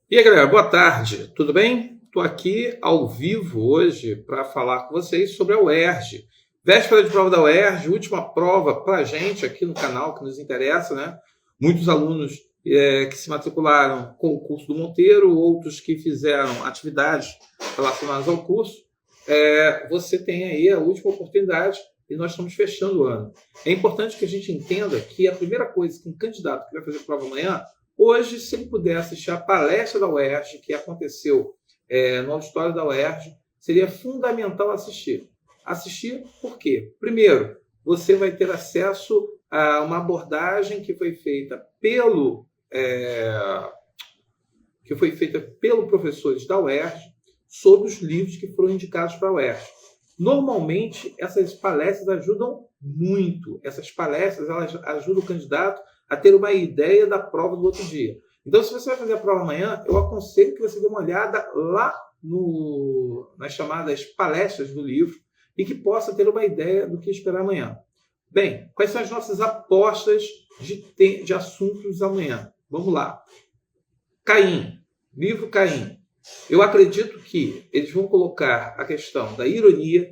E aí, galera, boa tarde, tudo bem? Estou aqui ao vivo hoje para falar com vocês sobre a UERJ. Véspera de prova da UERJ, última prova para a gente aqui no canal que nos interessa, né? Muitos alunos que se matricularam com o curso do Monteiro, outros que fizeram atividades relacionadas ao curso. Você tem aí a última oportunidade e nós estamos fechando o ano. É importante que a gente entenda que a primeira coisa que um candidato que vai fazer prova amanhã, hoje, se ele puder assistir a palestra da UERJ, que aconteceu no auditório da UERJ, seria fundamental assistir. Assistir por quê? Primeiro, você vai ter acesso a uma abordagem que foi feita pelo professores da UERJ sobre os livros que foram indicados para a UERJ. Normalmente, essas palestras ajudam muito. Essas palestras elas ajudam o candidato a ter uma ideia da prova do outro dia. Então, se você vai fazer a prova amanhã, eu aconselho que você dê uma olhada lá nas chamadas palestras do livro e que possa ter uma ideia do que esperar amanhã. Bem, quais são as nossas apostas de assuntos amanhã? Vamos lá. Caim, livro Caim. Eu acredito que eles vão colocar a questão da ironia,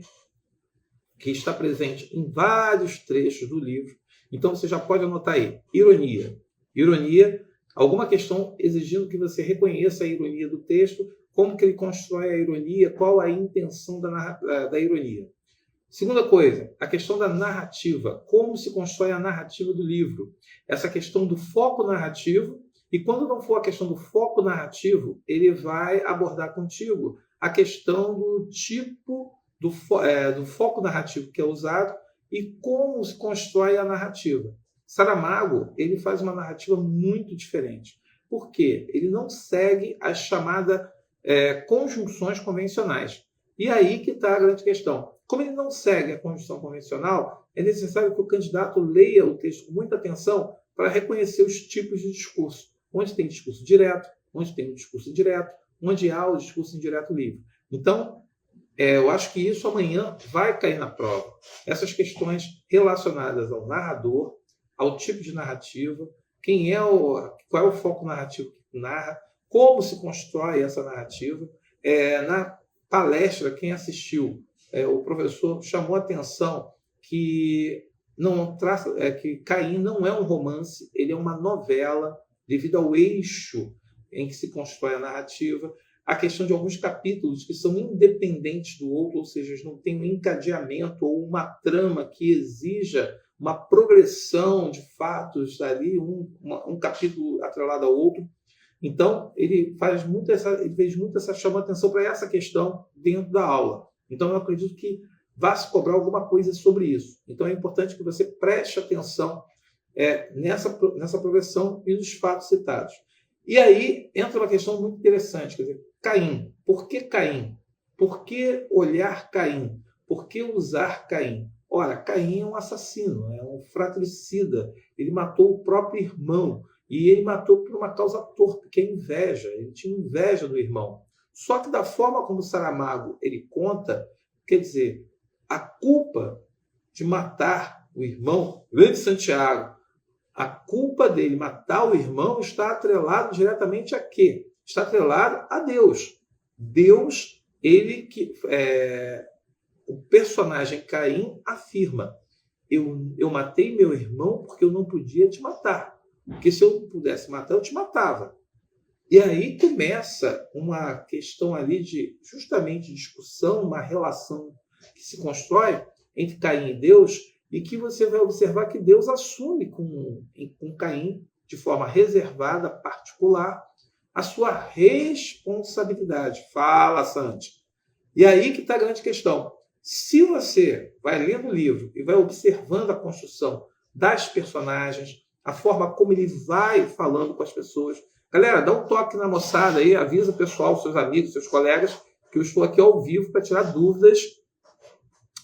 que está presente em vários trechos do livro. Então você já pode anotar aí, ironia. Ironia, alguma questão exigindo que você reconheça a ironia do texto, como que ele constrói a ironia, qual a intenção da ironia. Segunda coisa, a questão da narrativa, como se constrói a narrativa do livro. Essa questão do foco narrativo, e quando não for a questão do foco narrativo, ele vai abordar contigo a questão do tipo do foco narrativo que é usado e como se constrói a narrativa. Saramago ele faz uma narrativa muito diferente. Por quê? Ele não segue as chamadas conjunções convencionais. E aí que está a grande questão. Como ele não segue a conjunção convencional, é necessário que o candidato leia o texto com muita atenção para reconhecer os tipos de discurso. Onde tem discurso direto, onde tem um discurso indireto, onde há o discurso indireto livre. Então, eu acho que isso amanhã vai cair na prova. Essas questões relacionadas ao narrador, ao tipo de narrativa, qual é o foco narrativo que narra, como se constrói essa narrativa. Na palestra, quem assistiu, o professor chamou a atenção que que Caim não é um romance, ele é uma novela, devido ao eixo em que se constrói a narrativa, a questão de alguns capítulos que são independentes do outro, ou seja, não tem um encadeamento ou uma trama que exija uma progressão de fatos ali, um capítulo atrelado ao outro. Então, ele chama atenção para essa questão dentro da aula. Então, eu acredito que vai se cobrar alguma coisa sobre isso. Então, é importante que você preste atenção nessa progressão e nos fatos citados. E aí entra uma questão muito interessante, quer dizer, Caim. Por que Caim? Por que olhar Caim? Por que usar Caim? Ora, Caim é um assassino, é um fratricida. Ele matou o próprio irmão. E ele matou por uma causa torpe, que é inveja. Ele tinha inveja do irmão. Só que da forma como Saramago ele conta, quer dizer, a culpa de matar o irmão, grande Santiago, a culpa dele matar o irmão está atrelado diretamente a quê? Está atrelado a Deus. Deus, o personagem Caim afirma: eu matei meu irmão porque eu não podia te matar. Porque se eu pudesse matar, eu te matava. E aí começa uma questão ali de justamente discussão, uma relação que se constrói entre Caim e Deus, e que você vai observar que Deus assume com Caim, de forma reservada, particular, a sua responsabilidade. Fala, Santi. E aí que está a grande questão. Se você vai lendo o livro e vai observando a construção das personagens, a forma como ele vai falando com as pessoas. Galera, dá um toque na moçada aí, avisa o pessoal, seus amigos, seus colegas, que eu estou aqui ao vivo para tirar dúvidas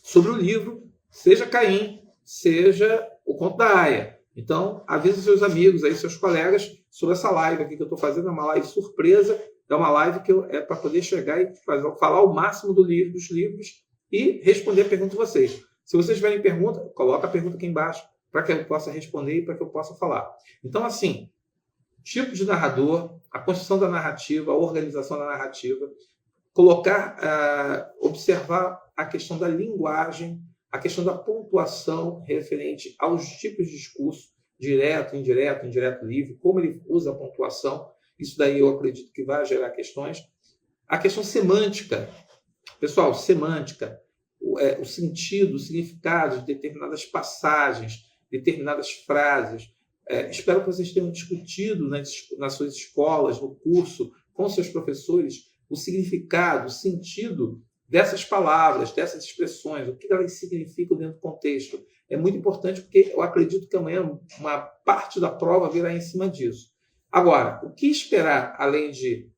sobre o livro, seja Caim, seja o Conto da Aia. Então, avisa seus amigos aí, seus colegas, sobre essa live aqui que eu estou fazendo, é uma live surpresa, é uma live que é para poder chegar e falar o máximo dos livros e responder a pergunta de vocês. Se vocês tiverem pergunta, coloca a pergunta aqui embaixo para que eu possa responder e para que eu possa falar. Então, assim, tipo de narrador, a construção da narrativa, a organização da narrativa, observar a questão da linguagem, a questão da pontuação referente aos tipos de discurso, direto, indireto, livre, como ele usa a pontuação. Isso daí eu acredito que vai gerar questões. A questão semântica. Pessoal, semântica, o sentido, o significado de determinadas passagens, determinadas frases. Espero que vocês tenham discutido nas suas escolas, no curso, com seus professores, o significado, o sentido dessas palavras, dessas expressões, o que elas significam dentro do contexto. É muito importante porque eu acredito que amanhã uma parte da prova virá em cima disso. Agora, o que esperar, além de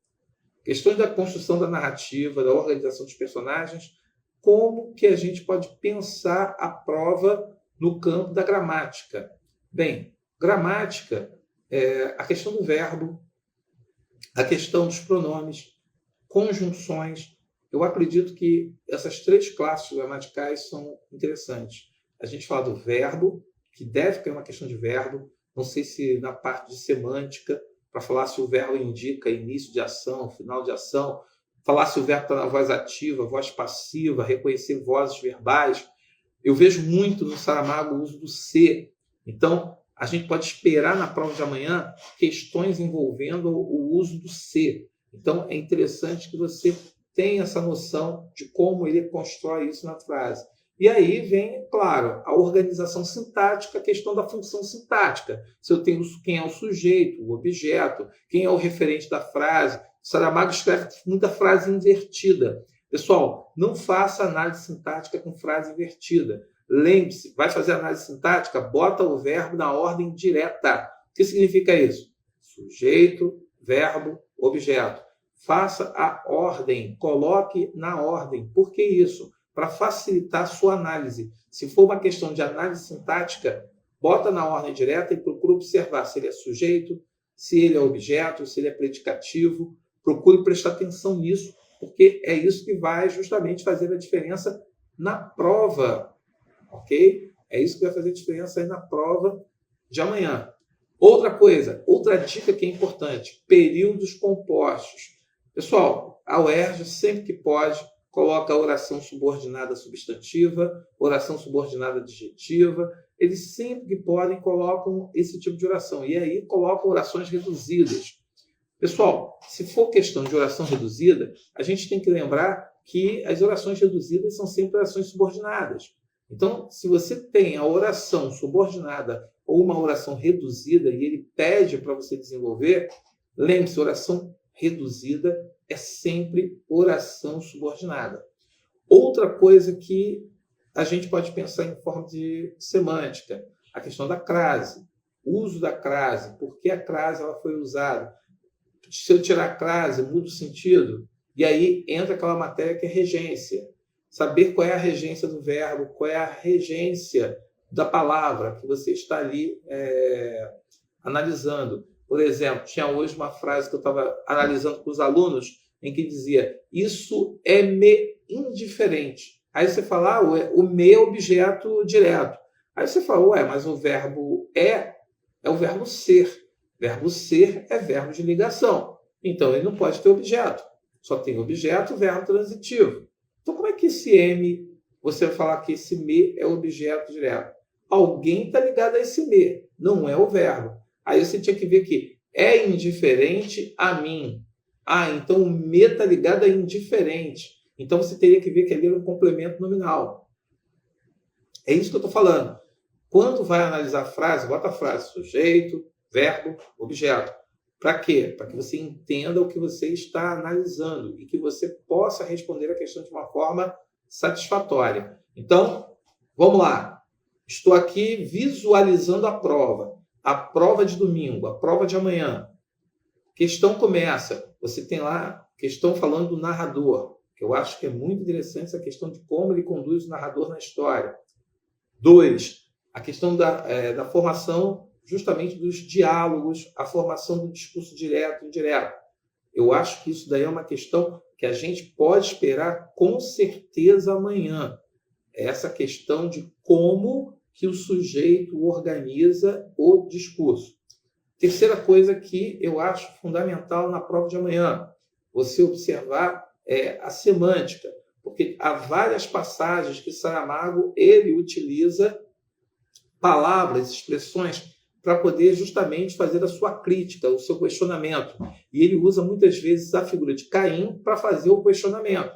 questões da construção da narrativa, da organização dos personagens, como que a gente pode pensar a prova no campo da gramática? Bem, gramática é a questão do verbo, a questão dos pronomes, conjunções. Eu acredito que essas 3 classes gramaticais são interessantes. A gente fala do verbo, que deve ter uma questão de verbo, não sei se na parte de semântica, para falar se o verbo indica início de ação, final de ação, falar se o verbo está na voz ativa, voz passiva, reconhecer vozes verbais. Eu vejo muito no Saramago o uso do se. Então, a gente pode esperar na prova de amanhã questões envolvendo o uso do se. Então, é interessante que você tenha essa noção de como ele constrói isso na frase. E aí vem, claro, a organização sintática, a questão da função sintática. Se eu tenho quem é o sujeito, o objeto, quem é o referente da frase. Saramago escreve muita frase invertida. Pessoal, não faça análise sintática com frase invertida. Lembre-se, vai fazer análise sintática, bota o verbo na ordem direta. O que significa isso? Sujeito, verbo, objeto. Faça a ordem, coloque na ordem. Por que isso? Para facilitar a sua análise. Se for uma questão de análise sintática, bota na ordem direta e procura observar se ele é sujeito, se ele é objeto, se ele é predicativo. Procure prestar atenção nisso, porque é isso que vai justamente fazer a diferença na prova. Ok? É isso que vai fazer a diferença aí na prova de amanhã. Outra coisa, outra dica que é importante, períodos compostos. Pessoal, a UERJ, sempre que pode, coloca a oração subordinada substantiva, oração subordinada adjetiva. Eles sempre que podem colocam esse tipo de oração. E aí colocam orações reduzidas. Pessoal, se for questão de oração reduzida, a gente tem que lembrar que as orações reduzidas são sempre orações subordinadas. Então, se você tem a oração subordinada ou uma oração reduzida e ele pede para você desenvolver, lembre-se, oração reduzida é sempre oração subordinada. Outra coisa que a gente pode pensar em forma de semântica, a questão da crase, o uso da crase, por que a crase ela foi usada. Se eu tirar a crase, muda o sentido, e aí entra aquela matéria que é regência. Saber qual é a regência do verbo, qual é a regência da palavra que você está ali analisando. Por exemplo, tinha hoje uma frase que eu estava analisando com os alunos, em que dizia, isso é me indiferente. Aí você fala, o me é objeto direto. Aí você fala, mas o verbo é o verbo ser. Verbo ser é verbo de ligação. Então, ele não pode ter objeto. Só tem objeto, verbo transitivo. Então, como é que esse M, você vai falar que esse me é objeto direto? Alguém está ligado a esse me, não é o verbo. Aí você tinha que ver que é indiferente a mim. Então o me está ligado a indiferente. Então você teria que ver que ali era um complemento nominal. É isso que eu estou falando. Quando vai analisar a frase, bota a frase sujeito, verbo, objeto. Para quê? Para que você entenda o que você está analisando e que você possa responder a questão de uma forma satisfatória. Então, vamos lá. Estou aqui visualizando a prova de domingo, a prova de amanhã. Questão começa. Você tem lá questão falando do narrador, que eu acho que é muito interessante essa questão de como ele conduz o narrador na história. 2. A questão da formação justamente dos diálogos, a formação do discurso direto e indireto. Eu acho que isso daí é uma questão que a gente pode esperar com certeza amanhã. Essa questão de como que o sujeito organiza o discurso. Terceira coisa que eu acho fundamental na prova de amanhã, você observar a semântica, porque há várias passagens que Saramago ele utiliza palavras, expressões para poder justamente fazer a sua crítica, o seu questionamento. E ele usa muitas vezes a figura de Caim para fazer o questionamento.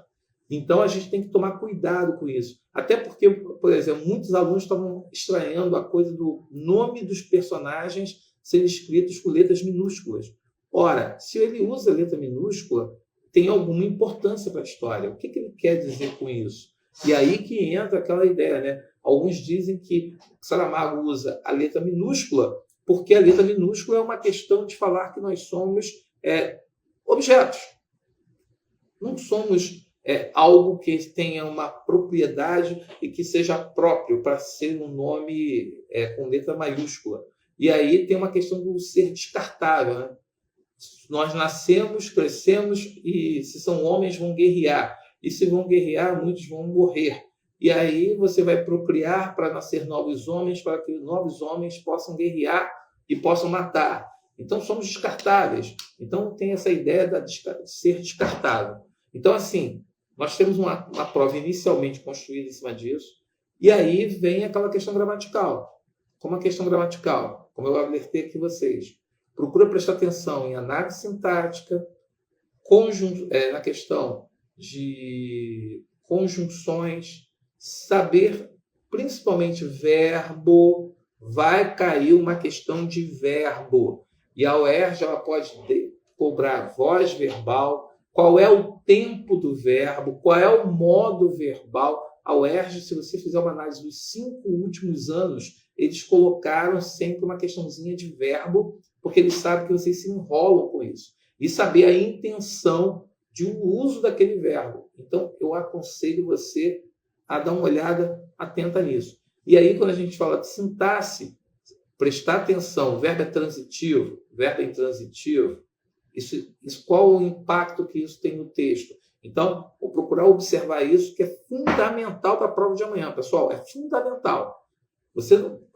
Então a gente tem que tomar cuidado com isso. Até porque, por exemplo, muitos alunos estavam estranhando a coisa do nome dos personagens serem escritos com letras minúsculas. Ora, se ele usa letra minúscula, tem alguma importância para a história. O que ele quer dizer com isso? E aí que entra aquela ideia, né? Alguns dizem que Saramago usa a letra minúscula porque a letra minúscula é uma questão de falar que nós somos objetos. Não somos algo que tenha uma propriedade e que seja próprio para ser um nome com letra maiúscula. E aí tem uma questão do ser descartável, né? Nós nascemos, crescemos e se são homens vão guerrear. E se vão guerrear, muitos vão morrer. E aí você vai procriar para nascer novos homens, para que novos homens possam guerrear e possam matar. Então somos descartáveis. Então tem essa ideia de ser descartável. Então assim, nós temos uma prova inicialmente construída em cima disso. E aí vem aquela questão gramatical. Como a questão gramatical, como eu alertei aqui vocês, procura prestar atenção em análise sintática, na questão de conjunções, saber principalmente verbo, vai cair uma questão de verbo. E a UERJ ela pode cobrar voz verbal, qual é o tempo do verbo, qual é o modo verbal. A UERJ, se você fizer uma análise dos 5 últimos anos, eles colocaram sempre uma questãozinha de verbo, porque eles sabem que vocês se enrolam com isso. E saber a intenção de um uso daquele verbo. Então, eu aconselho você a dar uma olhada atenta nisso. E aí, quando a gente fala de sintaxe, prestar atenção, verbo é transitivo, verbo é intransitivo, isso, qual o impacto que isso tem no texto? Então, vou procurar observar isso, que é fundamental para a prova de amanhã, pessoal, é fundamental.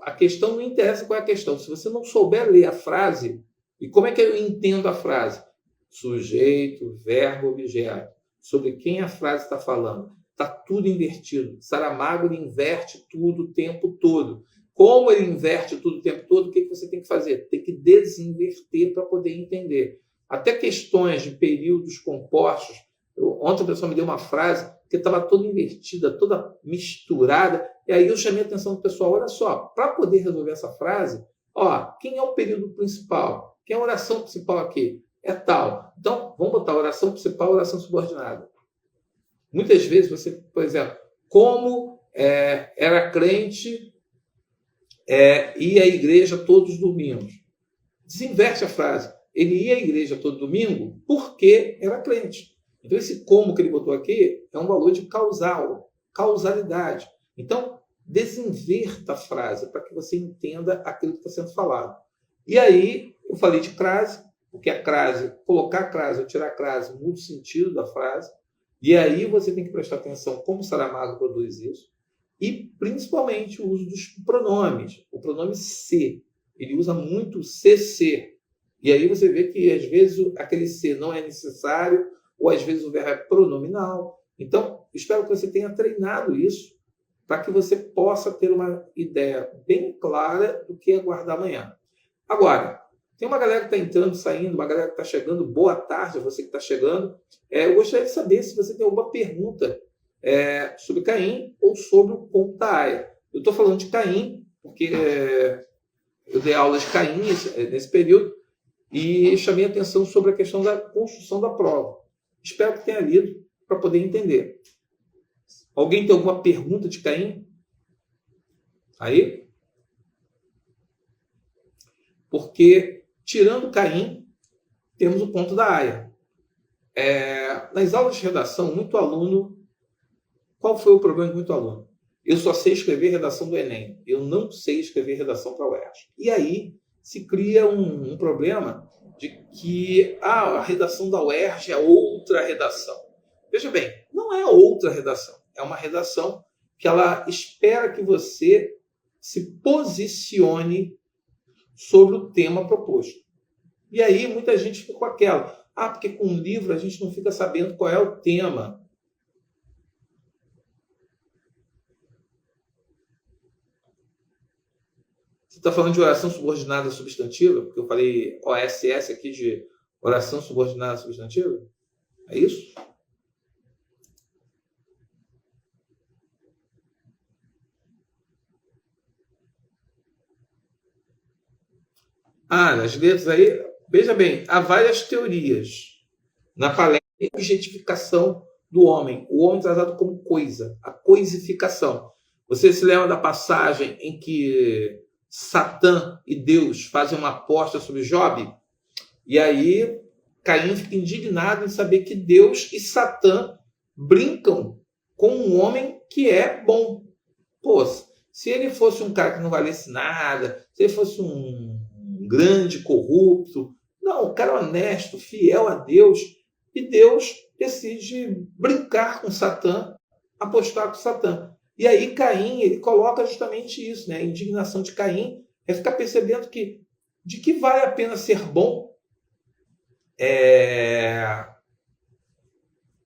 A questão não interessa qual é a questão. Se você não souber ler a frase, e como é que eu entendo a frase? Sujeito, verbo, objeto. Sobre quem a frase está falando. Está tudo invertido. Saramago ele inverte tudo o tempo todo. Como ele inverte tudo o tempo todo, o que você tem que fazer? Tem que desinverter para poder entender. Até questões de períodos compostos. Ontem a pessoa me deu uma frase que estava toda invertida, toda misturada. E aí eu chamei a atenção do pessoal. Olha só, para poder resolver essa frase, quem é o período principal? Quem é a oração principal aqui? É tal. Então, vamos botar oração principal, oração subordinada. Muitas vezes você, por exemplo, como era crente, ia à igreja todos os domingos. Desinverte a frase. Ele ia à igreja todo domingo porque era crente. Então, esse como que ele botou aqui é um valor de causalidade. Então, desinverta a frase para que você entenda aquilo que está sendo falado. E aí, eu falei de crase, porque a crase, colocar a crase ou tirar a crase muda o sentido da frase. E aí você tem que prestar atenção como Saramago produz isso. E, principalmente, o uso dos pronomes. O pronome se. Ele usa muito o CC. E aí você vê que, às vezes, aquele se não é necessário, ou, às vezes, o verbo é pronominal. Então, espero que você tenha treinado isso para que você possa ter uma ideia bem clara do que aguardar amanhã. Agora, tem uma galera que está entrando, saindo, uma galera que está chegando. Boa tarde a você que está chegando. Eu gostaria de saber se você tem alguma pergunta sobre Caim ou sobre o conto da Aya. Eu estou falando de Caim, porque eu dei aula de Caim nesse período e chamei a atenção sobre a questão da construção da prova. Espero que tenha lido para poder entender. Alguém tem alguma pergunta de Caim? Aí? Porque, tirando Caim, temos o conto da Aya. Nas aulas de redação, muito aluno... Qual foi o problema de muito aluno? Eu só sei escrever redação do Enem. Eu não sei escrever redação para a UERJ. E aí se cria um problema de que a redação da UERJ é outra redação. Veja bem, não é outra redação. É uma redação que ela espera que você se posicione sobre o tema proposto. E aí muita gente fica com aquela, porque com um livro a gente não fica sabendo qual é o tema. Você está falando de oração subordinada substantiva? Porque eu falei OSS aqui de oração subordinada substantiva? É isso? Nas letras aí, veja bem, há várias teorias na palestra de objetificação do homem. O homem tratado como coisa, a coisificação. Você se lembra da passagem em que Satã e Deus fazem uma aposta sobre Job? E aí Caim fica indignado em saber que Deus e Satã brincam com um homem que é bom. Pô, se ele fosse um cara que não valesse nada, se ele fosse um grande corrupto, não, o cara honesto, fiel a Deus, e Deus decide brincar com Satã, apostar com Satã. E aí Caim, ele coloca justamente isso, né? A indignação de Caim é ficar percebendo que de que vale a pena ser bom,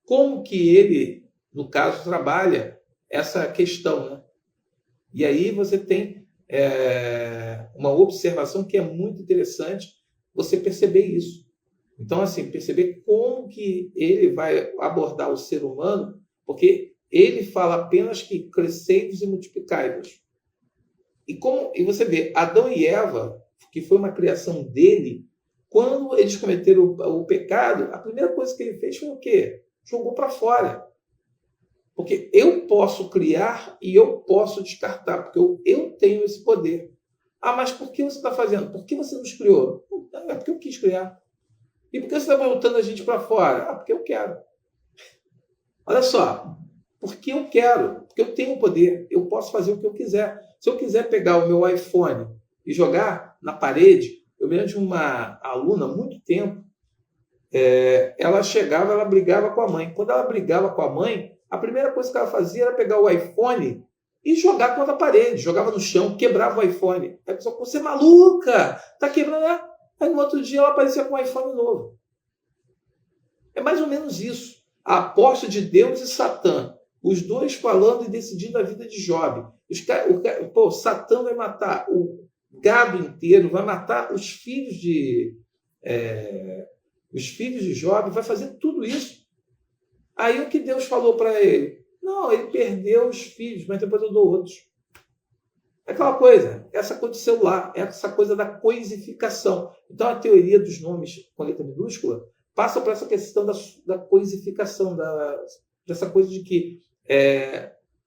como que ele, no caso, trabalha essa questão, né? E aí você tem uma observação que é muito interessante, você perceber isso. Então, assim, perceber como que ele vai abordar o ser humano, porque ele fala apenas que crescei-vos e multiplicai-vos. E você vê, Adão e Eva, que foi uma criação dele, quando eles cometeram o pecado, a primeira coisa que ele fez foi o quê? Jogou para fora. Porque eu posso criar e eu posso descartar, porque eu tenho esse poder. Mas por que você está fazendo? Por que você nos criou? É porque eu quis criar. E por que você está voltando a gente para fora? Porque eu quero. Olha só, porque eu quero, porque eu tenho poder, eu posso fazer o que eu quiser. Se eu quiser pegar o meu iPhone e jogar na parede, eu me lembro de uma aluna, há muito tempo, ela chegava, ela brigava com a mãe. Quando ela brigava com a mãe, a primeira coisa que ela fazia era pegar o iPhone e jogar contra a parede, jogava no chão, quebrava o iPhone. Aí a pessoa, você é maluca, tá quebrando. Aí no outro dia ela aparecia com um iPhone novo. É mais ou menos isso. A aposta de Deus e Satã, os dois falando e decidindo a vida de Job. Satã vai matar o gado inteiro, vai matar os filhos de Job, vai fazer tudo isso. Aí o que Deus falou para ele? Não, ele perdeu os filhos, mas depois eu dou outros. É aquela coisa, essa coisa do celular, essa coisa da coisificação. Então a teoria dos nomes com letra minúscula passa por essa questão da coisificação, dessa coisa de que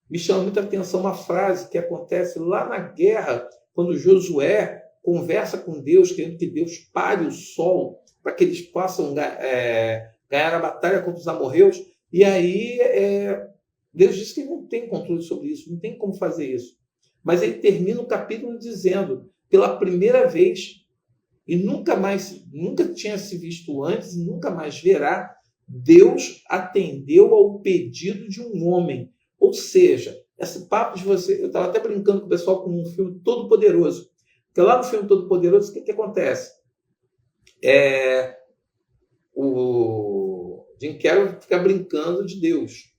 me chama muita atenção uma frase que acontece lá na guerra, quando Josué conversa com Deus, querendo que Deus pare o sol para que eles possam ganhar a batalha contra os amorreus. E aí Deus diz que não tem controle sobre isso, não tem como fazer isso. Mas ele termina o capítulo dizendo, pela primeira vez, e nunca tinha se visto antes, e nunca mais verá, Deus atendeu ao pedido de um homem. Ou seja, esse papo de você... Eu estava até brincando com o pessoal com um filme Todo-Poderoso. Porque lá no filme Todo-Poderoso, o que acontece? O Jim Carrey fica brincando de Deus.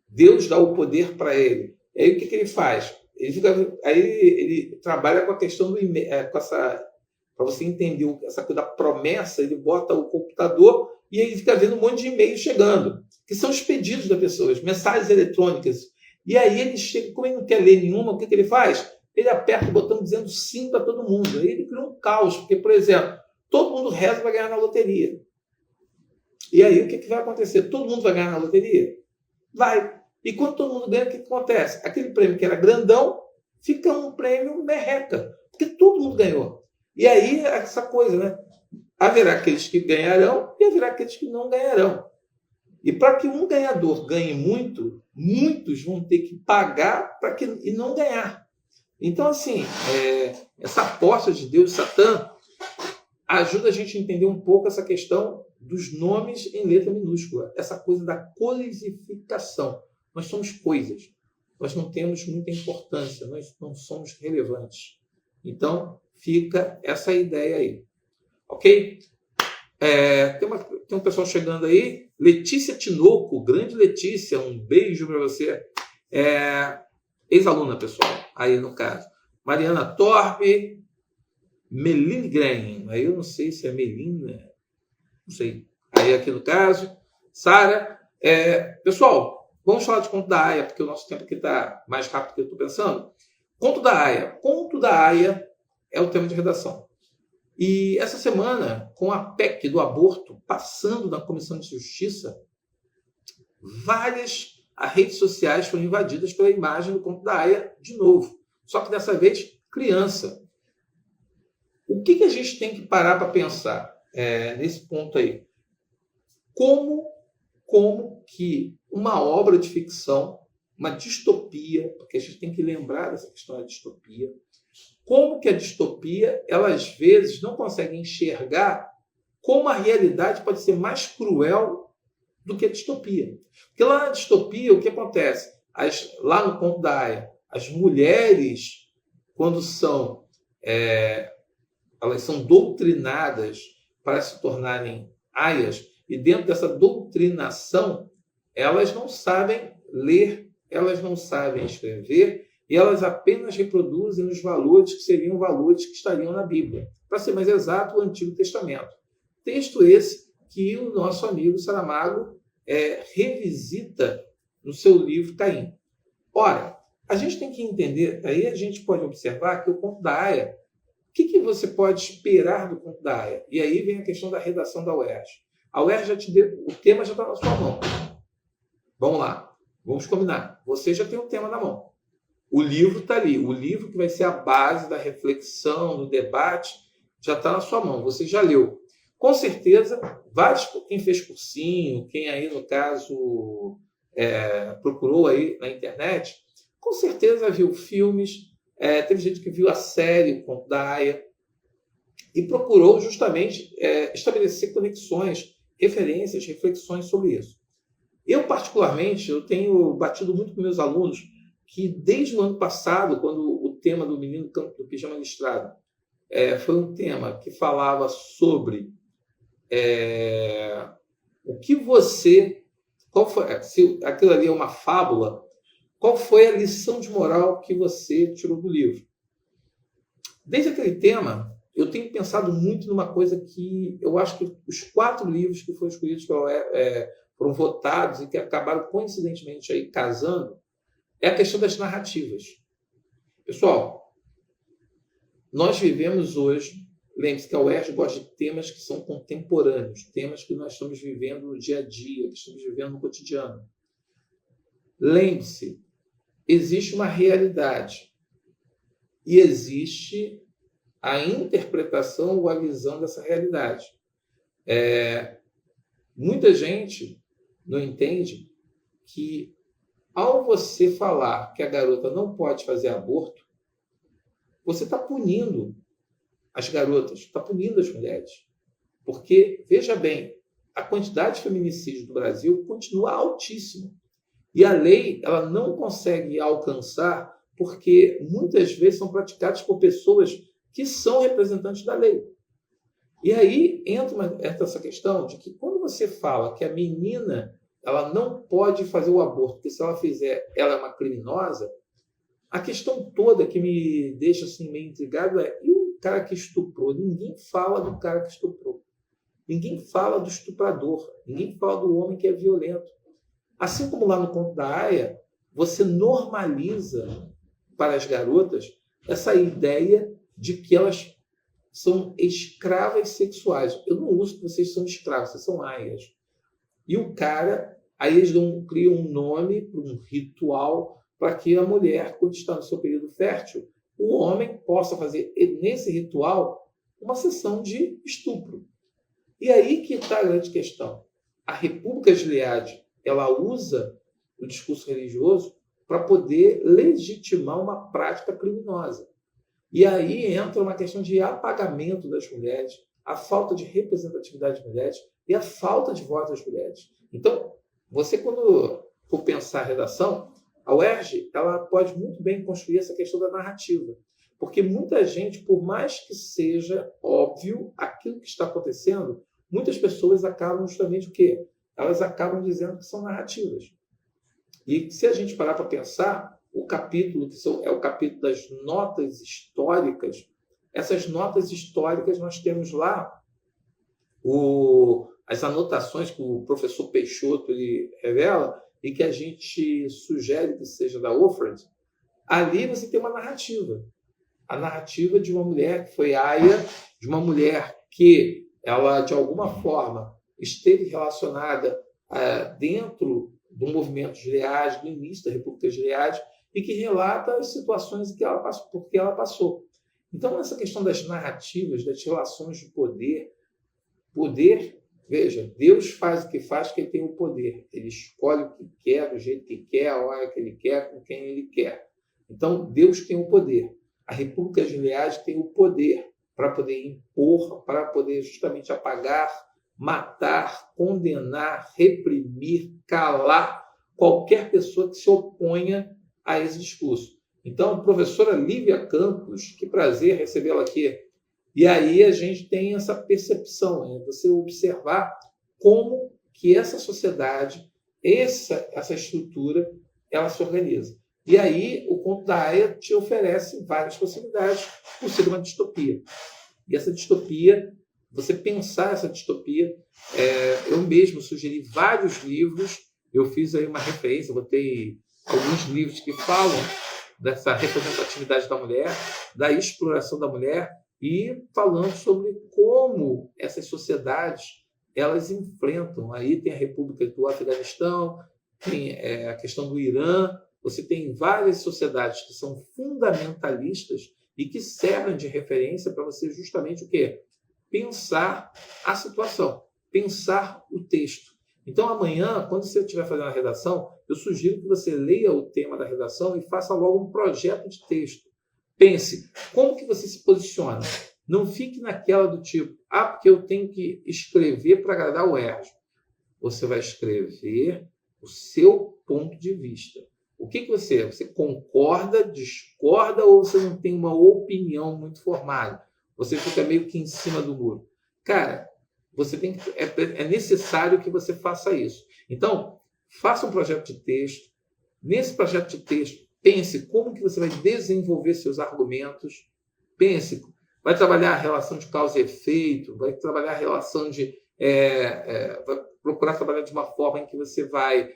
Deus dá o poder para ele. E aí o que ele faz? Ele trabalha com a questão do e-mail, para você entender essa coisa da promessa, ele bota o computador e ele fica vendo um monte de e-mails chegando, que são os pedidos das pessoas, mensagens eletrônicas. E aí ele chega, como ele não quer ler nenhuma, o que ele faz? Ele aperta o botão dizendo sim para todo mundo. Aí ele cria um caos, porque, por exemplo, todo mundo reza para ganhar na loteria. E aí o que vai acontecer? Todo mundo vai ganhar na loteria? Vai. E quando todo mundo ganha, o que acontece? Aquele prêmio que era grandão fica um prêmio merreca, porque todo mundo ganhou. E aí essa coisa, né? Haverá aqueles que ganharão e haverá aqueles que não ganharão. E para que um ganhador ganhe muito, muitos vão ter que pagar e não ganhar. Então, assim, essa aposta de Deus e Satã ajuda a gente a entender um pouco essa questão dos nomes em letra minúscula, essa coisa da coisificação. Nós somos coisas, nós não temos muita importância, nós não somos relevantes. Então, fica essa ideia aí. Ok? Tem um pessoal chegando aí. Letícia Tinoco, grande Letícia, um beijo para você. Ex-aluna, pessoal, aí no caso. Mariana Torpe, Melingren, aí eu não sei se é Melina, não sei. Aí aqui no caso, Sara. Pessoal, vamos falar de Conto da Aia, porque o nosso tempo aqui está mais rápido do que eu estou pensando. Conto da Aia. Conto da Aia é o tema de redação. E essa semana, com a PEC do aborto passando na Comissão de Justiça, várias redes sociais foram invadidas pela imagem do Conto da Aia de novo. Só que dessa vez, criança. O que a gente tem que parar para pensar nesse ponto aí? Como que uma obra de ficção, uma distopia, porque a gente tem que lembrar dessa questão da distopia, como que a distopia, ela às vezes não consegue enxergar como a realidade pode ser mais cruel do que a distopia. Porque lá na distopia, o que acontece? Lá no Conto da Aia, as mulheres, quando elas são doutrinadas para se tornarem aias, e dentro dessa doutrinação, elas não sabem ler, elas não sabem escrever, e elas apenas reproduzem os valores que seriam valores que estariam na Bíblia. Para ser mais exato, o Antigo Testamento. Texto esse que o nosso amigo Saramago revisita no seu livro Caim. Ora, a gente tem que entender, aí a gente pode observar que o Conto da Aia, o que você pode esperar do Conto da Aia? E aí vem a questão da redação da UERJ. A UERJ já te deu, o tema já está na sua mão. Vamos lá, vamos combinar. Você já tem o tema na mão. O livro está ali. O livro que vai ser a base da reflexão, do debate, já está na sua mão. Você já leu. Com certeza, quem fez cursinho, quem aí, no caso, procurou aí na internet, com certeza viu filmes, teve gente que viu a série, o Conto da Aia, e procurou justamente estabelecer conexões, referências, reflexões sobre isso. Eu, particularmente, eu tenho batido muito com meus alunos que desde o ano passado, quando o tema do Menino do Pijama Listrado foi um tema que falava sobre o que se aquilo ali é uma fábula, qual foi a lição de moral que você tirou do livro? Desde aquele tema, eu tenho pensado muito numa coisa que eu acho que os 4 livros que foram escolhidos foram votados e que acabaram coincidentemente aí casando, é a questão das narrativas. Pessoal, nós vivemos hoje, lembre-se que a UERJ gosta de temas que são contemporâneos, temas que nós estamos vivendo no dia a dia, que estamos vivendo no cotidiano. Lembre-se, existe uma realidade e existe a interpretação ou a visão dessa realidade. Muita gente não entende que ao você falar que a garota não pode fazer aborto, você está punindo as garotas, está punindo as mulheres. Porque, veja bem, a quantidade de feminicídios do Brasil continua altíssima. E a lei ela não consegue alcançar porque muitas vezes são praticados por pessoas que são representantes da lei. E aí entra essa questão de que quando você fala que a menina ela não pode fazer o aborto, porque se ela fizer, ela é uma criminosa, a questão toda que me deixa assim, meio intrigado e o cara que estuprou? Ninguém fala do cara que estuprou. Ninguém fala do estuprador. Ninguém fala do homem que é violento. Assim como lá no Conto da Aia, você normaliza para as garotas essa ideia de que elas são escravas sexuais. Eu não uso que vocês são escravos, vocês são aias. E o cara, aí eles criam um nome para um ritual para que a mulher, quando está no seu período fértil, o homem possa fazer nesse ritual uma sessão de estupro. E aí que está a grande questão. A República Gilead, ela usa o discurso religioso para poder legitimar uma prática criminosa. E aí entra uma questão de apagamento das mulheres, a falta de representatividade das mulheres e a falta de voz das mulheres. Então, você quando for pensar a redação, a UERJ ela pode muito bem construir essa questão da narrativa. Porque muita gente, por mais que seja óbvio aquilo que está acontecendo, muitas pessoas acabam justamente o quê? Elas acabam dizendo que são narrativas. E se a gente parar para pensar, o capítulo, é o capítulo das notas históricas, essas notas históricas nós temos lá as anotações que o professor Peixoto ele revela e que a gente sugere que seja da Offred. Ali você tem uma narrativa. A narrativa de uma mulher que foi aia, de uma mulher que ela, de alguma forma, esteve relacionada dentro do movimento Gilead, do início da República Gilead, e que relata as situações que ela passou, por que ela passou. Então, essa questão das narrativas, das relações de poder, veja, Deus faz o que faz, que ele tem o poder. Ele escolhe o que quer, do jeito que quer, a hora que ele quer, com quem ele quer. Então, Deus tem o poder. A República Gilead tem o poder para poder impor, para poder justamente apagar, matar, condenar, reprimir, calar qualquer pessoa que se oponha a esse discurso. Então, professora Lívia Campos, que prazer recebê-la aqui. E aí a gente tem essa percepção, você observar como que essa sociedade, essa estrutura, ela se organiza. E aí o conto da Aya te oferece várias possibilidades por ser uma distopia. E essa distopia, você pensar essa distopia, eu mesmo sugeri vários livros, eu fiz aí uma referência, botei alguns livros que falam dessa representatividade da mulher, da exploração da mulher, e falando sobre como essas sociedades elas enfrentam. Aí tem a República do Afeganistão, tem a questão do Irã, você tem várias sociedades que são fundamentalistas e que servem de referência para você justamente o quê? Pensar a situação, pensar o texto. Então, amanhã, quando você estiver fazendo a redação, eu sugiro que você leia o tema da redação e faça logo um projeto de texto. Pense, como que você se posiciona? Não fique naquela do tipo, porque eu tenho que escrever para agradar o Erjo. Você vai escrever o seu ponto de vista. O que você é? Você concorda, discorda ou você não tem uma opinião muito formada? Você fica meio que em cima do muro. Cara, você tem que, é necessário que você faça isso. Então, faça um projeto de texto. Nesse projeto de texto, pense como que você vai desenvolver seus argumentos. Pense, vai trabalhar a relação de causa e efeito, vai trabalhar a relação de... vai procurar trabalhar de uma forma em que você vai...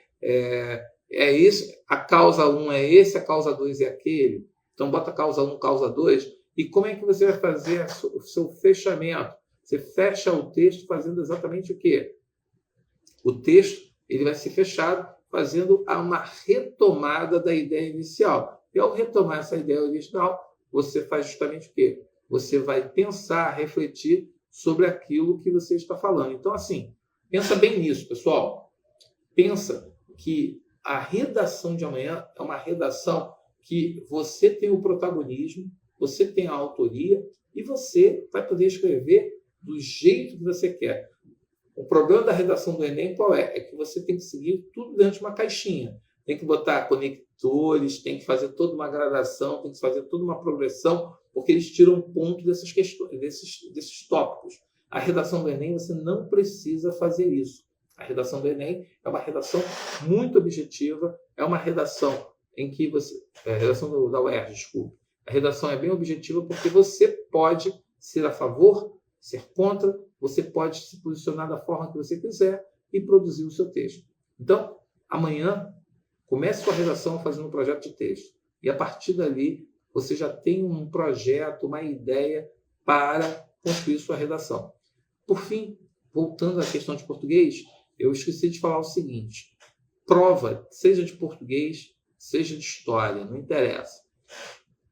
isso, a causa 1 é esse, a causa 2 é aquele. Então, bota a causa 1, causa 2. E como é que você vai fazer o seu fechamento? Você fecha o texto fazendo exatamente o quê? O texto ele vai ser fechado fazendo uma retomada da ideia inicial. E ao retomar essa ideia original, você faz justamente o quê? Você vai pensar, refletir sobre aquilo que você está falando. Então, assim, pensa bem nisso, pessoal. Pensa que a redação de amanhã é uma redação que você tem o protagonismo, você tem a autoria e você vai poder escrever do jeito que você quer. O problema da redação do Enem qual é? É que você tem que seguir tudo dentro de uma caixinha. Tem que botar conectores, tem que fazer toda uma gradação, tem que fazer toda uma progressão, porque eles tiram ponto dessas questões, desses tópicos. A redação do Enem, você não precisa fazer isso. A redação do Enem é uma redação muito objetiva, é uma redação em que você... a redação da UERJ, desculpe. A redação é bem objetiva porque você pode ser a favor, ser contra, você pode se posicionar da forma que você quiser e produzir o seu texto. Então, amanhã, comece sua redação fazendo um projeto de texto. E a partir dali, você já tem um projeto, uma ideia para construir sua redação. Por fim, voltando à questão de português, eu esqueci de falar o seguinte. Prova, seja de português, seja de história, não interessa.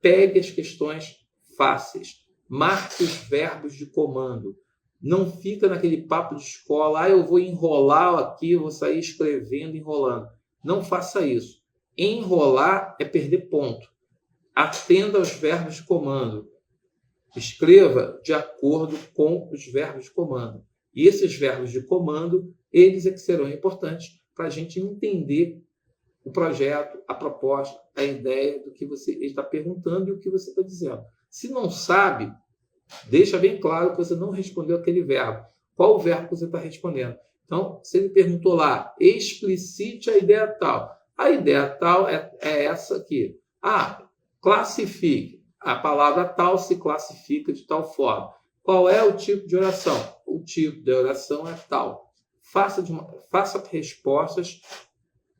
Pegue as questões fáceis. Marque os verbos de comando. Não fica naquele papo de escola, eu vou enrolar aqui, eu vou sair escrevendo, enrolando. Não faça isso. Enrolar é perder ponto. Atenda aos verbos de comando. Escreva de acordo com os verbos de comando. E esses verbos de comando, eles é que serão importantes para a gente entender o projeto, a proposta, a ideia do que você está perguntando e o que você está dizendo. Se não sabe, deixa bem claro que você não respondeu aquele verbo. Qual o verbo que você está respondendo? Então, se ele perguntou lá, explicite a ideia tal. A ideia tal é essa aqui. Classifique. A palavra tal se classifica de tal forma. Qual é o tipo de oração? O tipo de oração é tal. Faça respostas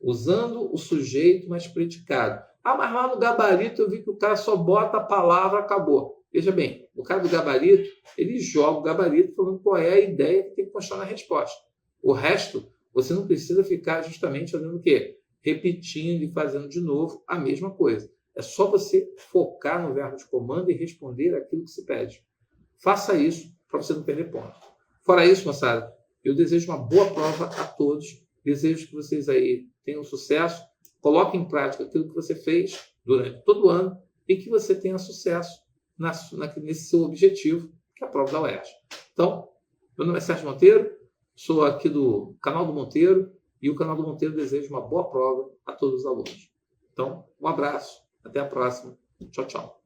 usando o sujeito mais predicado. Mas lá no gabarito eu vi que o cara só bota a palavra, acabou. Veja bem, no caso do gabarito, ele joga o gabarito falando qual é a ideia que tem que constar na resposta. O resto, você não precisa ficar justamente fazendo o quê? Repetindo e fazendo de novo a mesma coisa. É só você focar no verbo de comando e responder aquilo que se pede. Faça isso para você não perder ponto. Fora isso, moçada, eu desejo uma boa prova a todos. Desejo que vocês aí tenham sucesso. Coloque em prática aquilo que você fez durante todo o ano e que você tenha sucesso nesse seu objetivo, que é a prova da UERJ. Então, meu nome é Sérgio Monteiro, sou aqui do canal do Monteiro e o canal do Monteiro deseja uma boa prova a todos os alunos. Então, um abraço, até a próxima. Tchau, tchau.